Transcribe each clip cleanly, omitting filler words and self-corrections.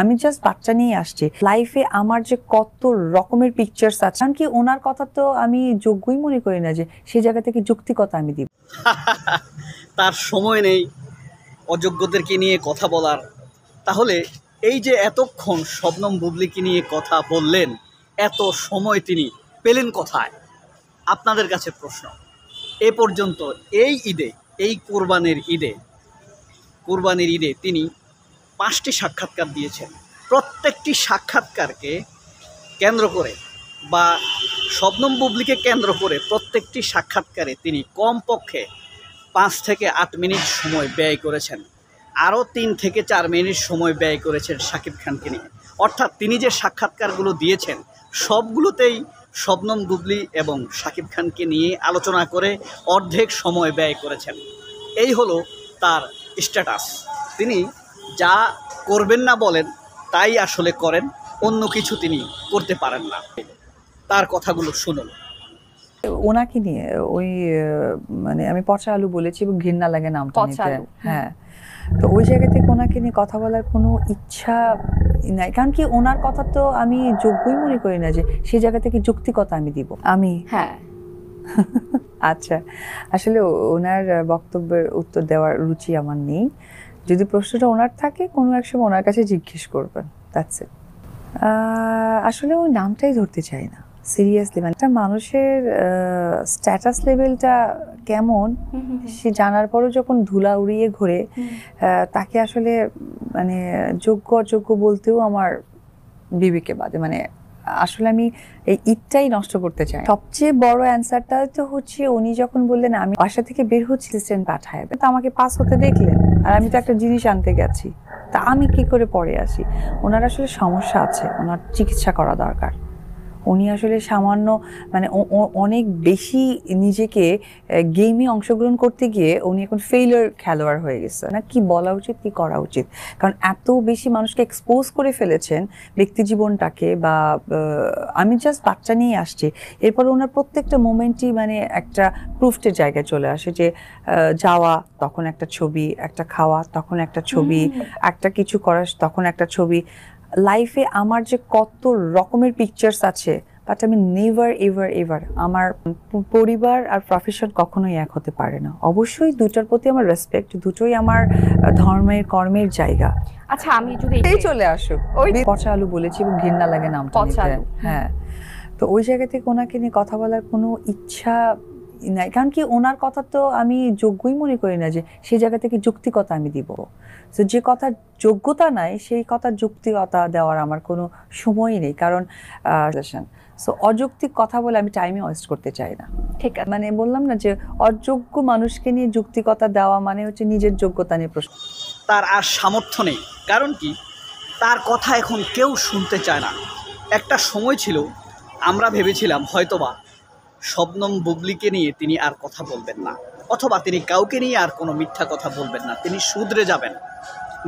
আমি জাস্ট বাচ্চা নিয়ে আসছি লাইফে আমার যে কত রকমের পিকচার্স আছে, কারণ কি ওনার কথা তো আমি যোগ্যই মনে করি না যে সেই জায়গা থেকে যুক্তিকতা আমি দিব। তার সময় নেই অযোগ্যদেরকে নিয়ে কথা বলার। তাহলে এই যে এতক্ষণ শবনম বুবলিকে নিয়ে কথা বললেন, এত সময় তিনি পেলেন কোথায়? আপনাদের কাছে প্রশ্ন। এ পর্যন্ত এই ঈদে, এই কোরবানির ঈদে তিনি 5টি সাক্ষাৎকার দিয়েছেন। প্রত্যেকটি সাক্ষাৎকারকে কেন্দ্র করে বা শবনম বুবলিকে কেন্দ্র করে প্রত্যেকটি সাক্ষাৎকারে তিনি কমপক্ষে 5 থেকে 8 মিনিট সময় ব্যয় করেছেন। আরও 3 থেকে 4 মিনিট সময় ব্যয় করেছেন শাকিব খানকে নিয়ে। অর্থাৎ তিনি যে সাক্ষাৎকারগুলো দিয়েছেন সবগুলোতেই শবনম বুবলি এবং শাকিব খানকে নিয়ে আলোচনা করে অর্ধেক সময় ব্যয় করেছেন। এই হলো তার স্ট্যাটাস। তিনি যা করবেন না বলেন তাই আসলে করেন, অন্য কিছু তিনি করতে পারেন না। তার কথাগুলো শুনুন। ওনাকে নিয়ে ওই মানে আমি পচা আলু বলেছি এবং ঘৃণা লাগে নামটা নিতে। হ্যাঁ, তো ওই জায়গা থেকে ওনাকে নিয়ে কথা বলার কোনো ইচ্ছা নাই, কারণ কি ওনার কথা তো আমি যোগ্যই মনে করি না যে সেই জায়গা থেকে যুক্তিকতা আমি দিব। আমি হ্যাঁ আচ্ছা, আসলে ওনার বক্তব্যের উত্তর দেওয়ার রুচি আমার নেই। যদি প্রশ্নটা ওনার থাকে কোনো এক সময় ওনার কাছে জিজ্ঞেস করবেন, দ্যাটস ইট। আসলে ওই নামটাই ধরতে চাই না সিরিয়াসলি। মানে একটা মানুষের স্ট্যাটাস লেভেলটা কেমন সে জানার পরও যখন ধুলা উড়িয়ে ঘুরে, তাকে আসলে মানে যোগ্য অযোগ্য বলতেও আমার বিবেকে বাদে। মানে আসলে আমি এই ঈদটাই নষ্ট করতে চাই। সবচেয়ে বড় অ্যান্সারটা তো হচ্ছে উনি যখন বললেন আমি বাসা থেকে বের হচ্ছি অ্যাসিস্ট্যান্ট পাঠায়, তো আমাকে পাস হতে দেখলেন আর আমি তো একটা জিনিস আনতে গেছি, তা আমি কি করে পরে আসি? ওনার আসলে সমস্যা আছে, ওনার চিকিৎসা করা দরকার। উনি আসলে সামান্য মানে অনেক বেশি নিজেকে গেমে অংশগ্রহণ করতে গিয়ে উনি এখন ফেইলিওর খেলোয়াড় হয়ে গেছে না। কি বলা উচিত, কি করা উচিত, কারণ এত বেশি মানুষকে এক্সপোজ করে ফেলেছেন ব্যক্তি জীবনটাকে। বা আমি জাস্ট বাচ্চা নিয়ে আসছি, এরপর ওনার প্রত্যেকটা মোমেন্টই মানে একটা প্রুফটের জায়গায় চলে আসে যে যাওয়া তখন একটা ছবি, একটা খাওয়া তখন একটা ছবি, একটা কিছু করা তখন একটা ছবি। লাইফে আমার যে কত রকমের পিকচার্স আছে, বাট আমি নেভার এভার এভার আমার পরিবার আর প্রফেশন কখনোই এক হতে পারে না। অবশ্যই দুটোর প্রতি আমার রেসপেক্ট, দুটোই আমার ধর্মের কর্মের জায়গা। আচ্ছা, আমি যদি চলে আসুক ওই পচা আলু বলেছি এবং ঘৃণা লাগে নামটা নিতে। হ্যাঁ, তো ওই জায়গা থেকে ওনাকে নিয়ে কথা বলার কোনো ইচ্ছা নাই, কারণ কি ওনার কথা তো আমি যোগ্যই মনে করি না যে সেই জায়গা থেকে যুক্তিকতা আমি দিব। তো যে কথার যোগ্যতা নাই সেই কথার যুক্তিকতা দেওয়ার আমার কোনো সময়ই নেই, কারণ সো অযৌক্তিক কথা বলে আমি টাইমে ওয়েস্ট করতে চাই না। ঠিক আছে, মানে বললাম না যে অযোগ্য মানুষকে নিয়ে যুক্তিকতা দেওয়া মানে হচ্ছে নিজের যোগ্যতা নিয়ে প্রশ্ন। তার আর সামর্থ্য নেই, কারণ কি তার কথা এখন কেউ শুনতে চায় না। একটা সময় ছিল আমরা ভেবেছিলাম হয়তোবা শবনম বুবলিকে নিয়ে তিনি আর কথা বলবেন না, অথবা তিনি কাউকে নিয়ে আর কোনো মিথ্যা কথা বলবেন না, তিনি শুধরে যাবেন,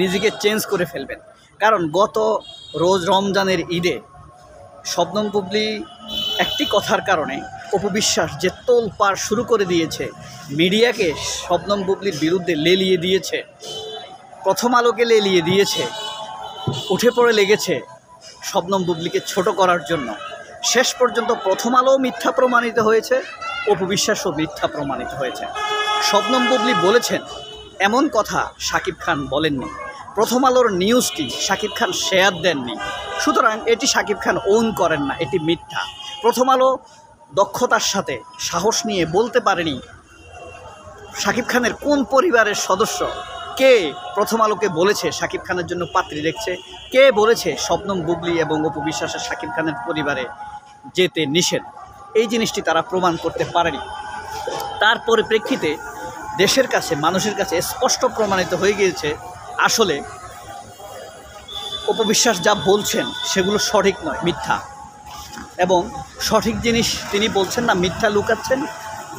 নিজেকে চেঞ্জ করে ফেলবেন। কারণ গত রমজানের ঈদে শবনম বুবলি একটি কথার কারণে অপবিশ্বাস যে তোলপাড় শুরু করে দিয়েছে, মিডিয়াকে শবনম বুবলির বিরুদ্ধে লেলিয়ে দিয়েছে, প্রথম আলোকে লেলিয়ে দিয়েছে, উঠে পড়ে লেগেছে শবনম বুবলিকে ছোট করার জন্য। শেষ পর্যন্ত প্রথম আলো মিথ্যা প্রমাণিত হয়েছে, অপবিশ্বাসও মিথ্যা প্রমাণিত হয়েছে। শবনম বুবলি বলেছেন এমন কথা শাকিব খান বলেননি, প্রথম আলোর নিউজটি শাকিব খান শেয়ার দেননি, সুতরাং এটি শাকিব খান ওন করেন না, এটি মিথ্যা। প্রথম আলো দক্ষতার সাথে সাহস নিয়ে বলতে পারেনি শাকিব খানের কোন পরিবারের সদস্য, কে প্রথম আলোকে বলেছে শাকিব খানের জন্য পাত্রী দেখছে, কে বলেছে শবনম বুবলি এবং অপবিশ্বাসের শাকিব খানের পরিবারে যেতে নিষেধ, এই জিনিসটি তারা প্রমাণ করতে পারেনি। তার পরিপ্রেক্ষিতে দেশের কাছে, মানুষের কাছে স্পষ্ট প্রমাণিত হয়ে গিয়েছে আসলে অপবিশ্বাস যা বলছেন সেগুলো সঠিক নয়, মিথ্যা। এবং সঠিক জিনিস তিনি বলছেন না, মিথ্যা লুকাচ্ছেন,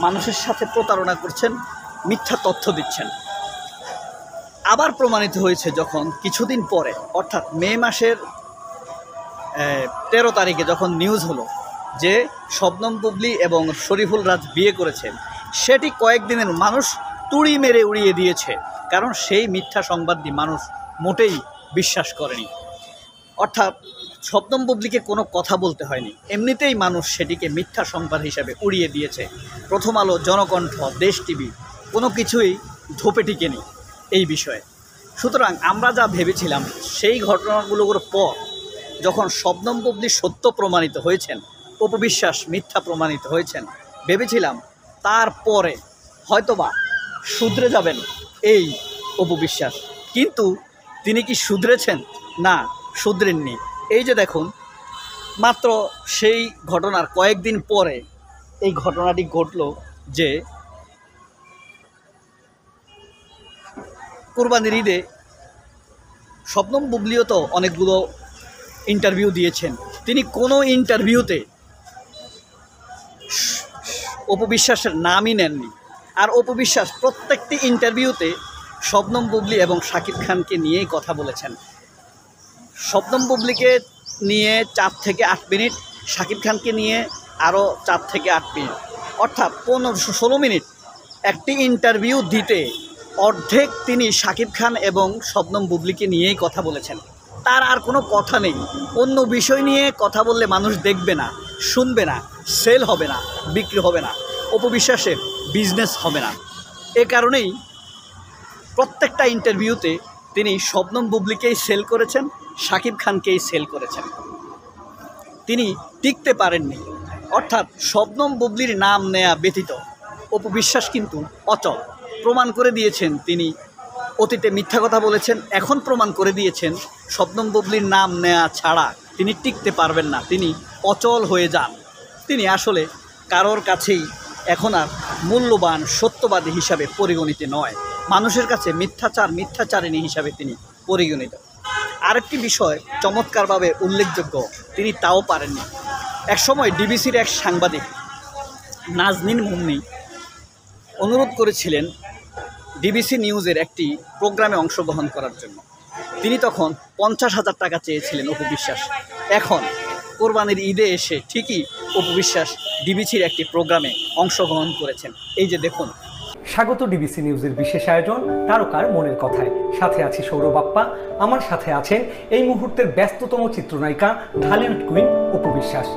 মানুষের সাথে প্রতারণা করছেন, মিথ্যা তথ্য দিচ্ছেন। আবার প্রমাণিত হয়েছে যখন কিছুদিন পরে, অর্থাৎ মে মাসের 13 তারিখে যখন নিউজ হলো যে শবনম বুবলি এবং শরীফুল রাজ বিয়ে করেছেন, সেটি কয়েকদিনের মানুষ তুড়ি মেরে উড়িয়ে দিয়েছে, কারণ সেই মিথ্যা সংবাদটি মানুষ মোটেই বিশ্বাস করেনি। অর্থাৎ শবনম বুবলিকে কোনো কথা বলতে হয়নি, এমনিতেই মানুষ সেটিকে মিথ্যা সংবাদ হিসাবে উড়িয়ে দিয়েছে। প্রথম আলো, জনকণ্ঠ, দেশ টিভি কোনো কিছুই ধোপে টিকেনি এই বিষয়ে। সুতরাং আমরা যা ভেবেছিলাম সেই ঘটনাগুলোর পর যখন শবনম বুবলি সত্য প্রমাণিত হয়েছেন, অপু বিশ্বাস মিথ্যা প্রমাণিত হয়েছেন, ভেবেছিলাম তারপরে হয়তোবা শুধরে যাবেন এই অপু বিশ্বাস। কিন্তু তিনি কি শুধরেছেন? না, শুধরেননি। এই যে দেখুন, মাত্র সেই ঘটনার কয়েকদিন পরে এই ঘটনাটি ঘটল যে কোরবানির ঈদে শবনম বুবলিও তো অনেকগুলো ইন্টারভিউ দিয়েছেন, তিনি কোনো ইন্টারভিউতে অপু বিশ্বাসের নামই নেননি। আর অপু বিশ্বাস প্রত্যেকটি ইন্টারভিউতে শবনম বুবলি এবং শাকিব খানকে নিয়েই কথা বলেছেন। শবনম বুবলিকে নিয়ে 4 থেকে 8 মিনিট, শাকিব খানকে নিয়ে আরও 4 থেকে 8 মিনিট, অর্থাৎ 15-16 মিনিট একটি ইন্টারভিউ দিতে অর্ধেক তিনি শাকিব খান এবং শবনম বুবলিকে নিয়েই কথা বলেছেন। তার আর কোনো কথা নেই। অন্য বিষয় নিয়ে কথা বললে মানুষ দেখবে না, শুনবে না, সেল হবে না, বিক্রি হবে না, অপু বিশ্বাসের বিজনেস হবে না। এ কারণেই প্রত্যেকটা ইন্টারভিউতে তিনি শবনম বুবলিকেই সেল করেছেন, শাকিব খানকেই সেল করেছেন। তিনি টিকতে পারেননি। অর্থাৎ শবনম বুবলির নাম নেয়া ব্যতীত অপু বিশ্বাস কিন্তু অচল। প্রমাণ করে দিয়েছেন তিনি অতীতে মিথ্যা কথা বলেছেন, এখন প্রমাণ করে দিয়েছেন শবনম বুবলির নাম নেয়া ছাড়া তিনি টিকতে পারবেন না, তিনি অচল হয়ে যান। তিনি আসলে কারোর কাছেই এখন আর মূল্যবান সত্যবাদী হিসাবে পরিগণিত নয়, মানুষের কাছে মিথ্যাচারিণী হিসাবে তিনি পরিগণিত। আরেকটি বিষয় চমৎকারভাবে উল্লেখযোগ্য, তিনি তাও পারেননি। একসময় ডিবিসির এক সাংবাদিক নাজনীন মুন্নি অনুরোধ করেছিলেন ডিবিসি নিউজের একটি প্রোগ্রামে অংশগ্রহণ করার জন্য। তিনি তখন 50,000 টাকা চেয়েছিলেন অপু বিশ্বাস। এখন কোরবানির ঈদে এসে ঠিকই অপু বিশ্বাস ডিবিসির একটি প্রোগ্রামে অংশগ্রহণ করেছেন। এই যে দেখুন। স্বাগত ডিবিসি নিউজের বিশেষ আয়োজন তারকার মনের কথায়। সাথে আছি সৌরভ আপ্পা, আমার সাথে আছেন এই মুহূর্তের ব্যস্ততম চিত্রনায়িকা ঢালিউড কুইন অপু বিশ্বাস।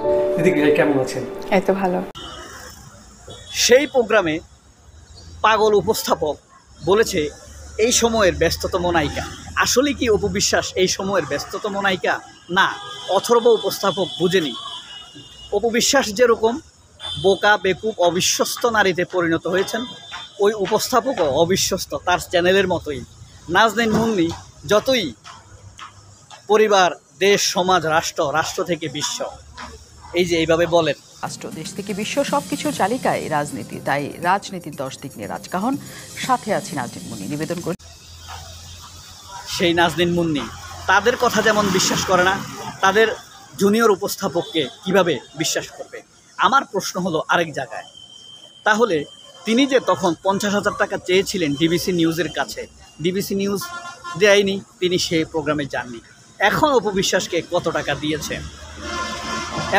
দিদি কেমন আছেন? এই তো ভালো। সেই প্রোগ্রামে পাগল উপস্থাপক বলেছে এই সময়ের ব্যস্ততম নায়িকা। আসলে কি অপু বিশ্বাস এই সময়ের ব্যস্ততম নায়িকা? না, অথর্ব উপস্থাপক বুঝেনি। অপু বিশ্বাস যেরকম বোকা, বেকুব, অবিশ্বস্ত নারীতে পরিণত হয়েছেন, ওই উপস্থাপকও অবিশ্বস্ত, তার চ্যানেলের মতোই। নাজনীন মুন্নি যতই পরিবার, দেশ, সমাজ, রাষ্ট্র থেকে বিশ্ব, এই যে এইভাবে বলেন, রাষ্ট্র, দেশ থেকে বিশ্ব সবকিছুর চালিকায় রাজনীতি, তাই রাজনীতির 10 দিক নিয়ে রাজকাহন। সাথে আছি নাজনীন মুন্নি। নিবেদন করে সেই নাজনীন মুন্নি তাদের কথা যেমন বিশ্বাস করে না, তাদের জুনিয়র উপস্থাপককে কিভাবে বিশ্বাস করবে? আমার প্রশ্ন হলো আরেক জায়গায়। তাহলে তিনি যে তখন 50,000 টাকা চেয়েছিলেন ডিবিসি নিউজের কাছে, ডিবিসি নিউজ দেয়নি, তিনি সেই প্রোগ্রামে যাননি। এখন অপু বিশ্বাসকে কত টাকা দিয়েছেন?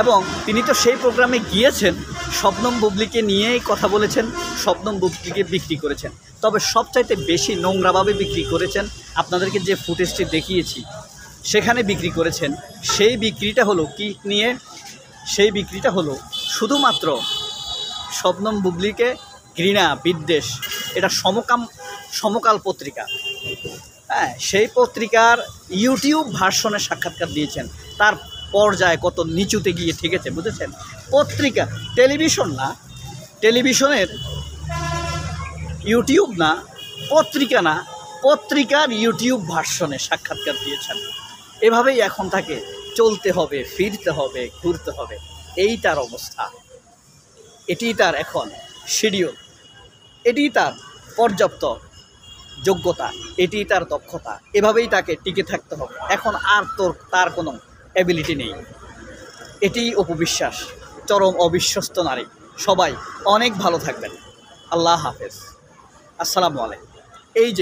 এবং তিনি তো সেই প্রোগ্রামে গিয়েছেন, শবনম বুবলিকে নিয়েই কথা বলেছেন, শবনম বুবলিকে বিক্রি করেছেন। তবে সবচাইতে বেশি নোংরাভাবে বিক্রি করেছেন, আপনাদেরকে যে ফুটেজটি দেখিয়েছি সেখানে বিক্রি করেছেন। সেই বিক্রিটা হলো কি নিয়ে? সেই বিক্রিটা হলো শুধুমাত্র শবনম বুবলিকে ঘৃণা, বিদ্বেষ, এটা সমকাল পত্রিকা, হ্যাঁ, সেই পত্রিকার ইউটিউব ভার্সনে সাক্ষাৎকার দিয়েছেন। তার পর্যায়ে কত নিচুতে গিয়ে ঠেকেছে, বুঝেছেন? পত্রিকা, টেলিভিশন না, টেলিভিশনের ইউটিউব না, পত্রিকা না, পত্রিকার ইউটিউব ভার্সনে সাক্ষাৎকার দিয়েছেন। এভাবেই এখন তাকে চলতে হবে, ফিরতে হবে, ঘুরতে হবে, এই তার অবস্থা। এটি তার এখন শিডিউল, এটি তার পর্যাপ্ত যোগ্যতা, এটি তার দক্ষতা। এভাবেই তাকে টিকে থাকতে হবে। এখন আর তার কোনো অ্যাবিলিটি নেই। এটিই অপু বিশ্বাস, চরম অবিশ্বস্ত নারী। সবাই অনেক ভালো থাকবেন। আল্লাহ হাফেজ, আসসালামু আলাইকুম। এই যে